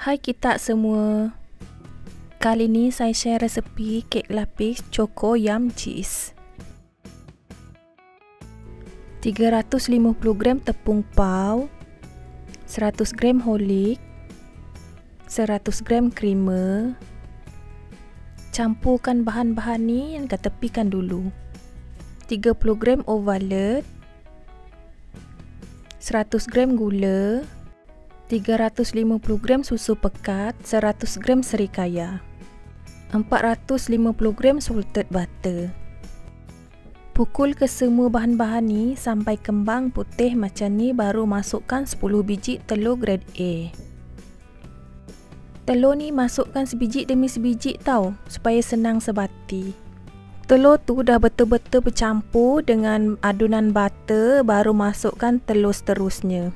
Hai kita semua. Kali ni saya share resepi kek lapis Choco Yum Cheese. 350 gram tepung pau, 100 gram horlik, 100 gram creamer. Campurkan bahan-bahan ni dan tepikan dulu. 30 gram ovalet, 100 gram gula, 350 gram susu pekat, 100 gram serikaya, 450 gram salted butter. Pukul ke semua bahan-bahan ni sampai kembang putih macam ni, baru masukkan 10 biji telur grade A. Telur ni masukkan sebiji demi sebiji tau, supaya senang sebati. Telur tu dah betul-betul bercampur dengan adunan butter, baru masukkan telur seterusnya.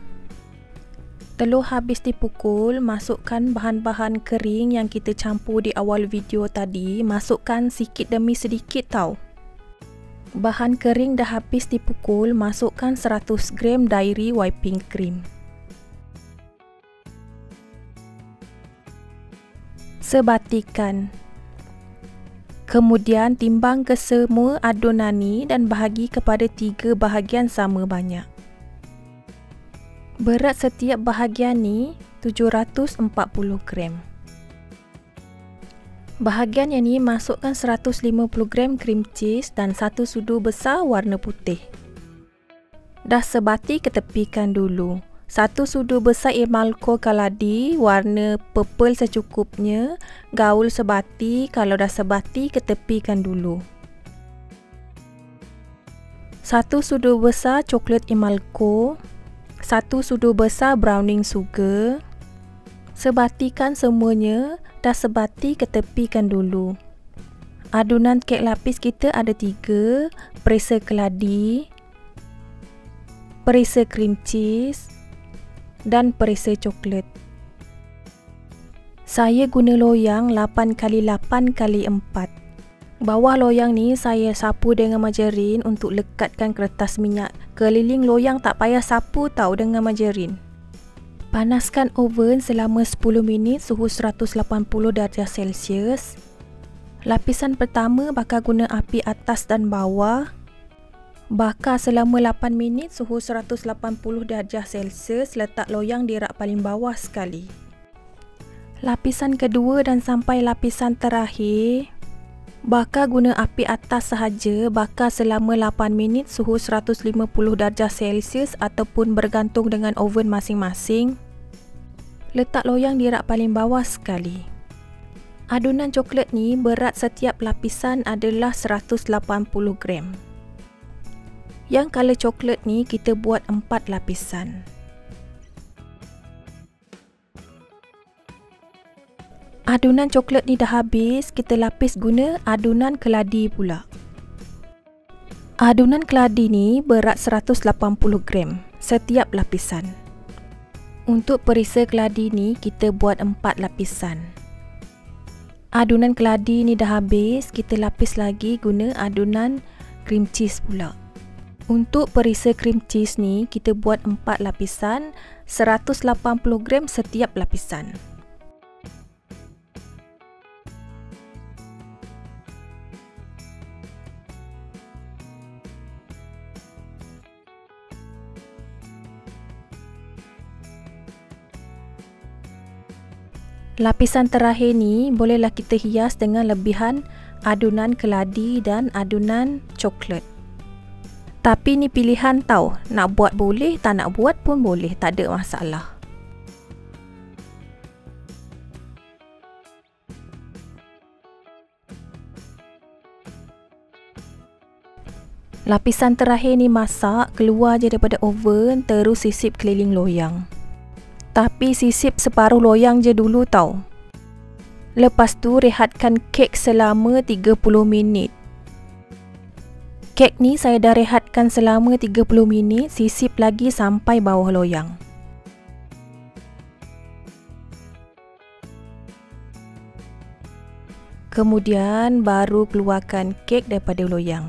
Telur habis dipukul, masukkan bahan-bahan kering yang kita campur di awal video tadi, masukkan sikit demi sedikit tau. Bahan kering dah habis dipukul, masukkan 100 gram dairy whipping cream. Sebatikan. Kemudian timbang ke semua adunan ni dan bahagi kepada 3 bahagian sama banyak. Berat setiap bahagian ni 740 gram. Bahagian yang ni masukkan 150 gram cream cheese dan 1 sudu besar warna putih. Dah sebati, ketepikan dulu. 1 sudu besar emalco kaladi warna purple secukupnya, gaul sebati. Kalau dah sebati, ketepikan dulu. 1 sudu besar coklat emalco, 1 sudu besar browning sugar. Sebatikan semuanya. Dah sebati, ketepikan dulu. Adunan kek lapis kita ada 3, perisa keladi, perisa cream cheese dan perisa coklat. Saya guna loyang 8x8x4. Bawah loyang ni saya sapu dengan margarin untuk lekatkan kertas minyak. Keliling loyang tak payah sapu tau dengan margarin. Panaskan oven selama 10 minit suhu 180 darjah Celsius. Lapisan pertama bakar guna api atas dan bawah. Bakar selama 8 minit suhu 180 darjah Celsius. Letak loyang di rak paling bawah sekali. Lapisan kedua dan sampai lapisan terakhir, bakar guna api atas sahaja. Bakar selama 8 minit suhu 150 darjah Celsius ataupun bergantung dengan oven masing-masing. Letak loyang di rak paling bawah sekali. Adunan coklat ni berat setiap lapisan adalah 180 gram. Yang color coklat ni kita buat 4 lapisan. Adunan coklat ni dah habis, kita lapis guna adunan keladi pula. Adunan keladi ni berat 180 gram setiap lapisan. Untuk perisa keladi ni kita buat 4 lapisan. Adunan keladi ni dah habis, kita lapis lagi guna adunan cream cheese pula. Untuk perisa cream cheese ni kita buat 4 lapisan, 180 gram setiap lapisan. Lapisan terakhir ni bolehlah kita hias dengan lebihan adunan keladi dan adunan coklat. Tapi ni pilihan tau, nak buat boleh, tak nak buat pun boleh, tak ada masalah. Lapisan terakhir ni masak, keluar je daripada oven, terus sisip keliling loyang. Tapi sisip separuh loyang je dulu tau. Lepas tu rehatkan kek selama 30 minit. Kek ni saya dah rehatkan selama 30 minit, sisip lagi sampai bawah loyang. Kemudian baru keluarkan kek daripada loyang.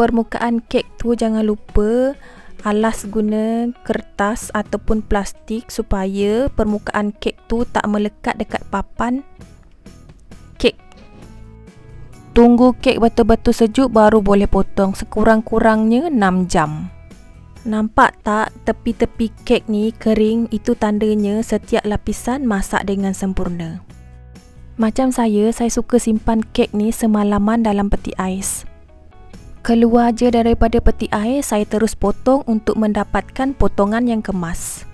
Permukaan kek tu jangan lupa alas guna kertas ataupun plastik supaya permukaan kek tu tak melekat dekat papan kek. Tunggu kek betul-betul sejuk baru boleh potong, sekurang-kurangnya 6 jam. Nampak tak tepi-tepi kek ni kering? Itu tandanya setiap lapisan masak dengan sempurna. Macam saya suka simpan kek ni semalaman dalam peti ais. Keluar je daripada peti ais, saya terus potong untuk mendapatkan potongan yang kemas.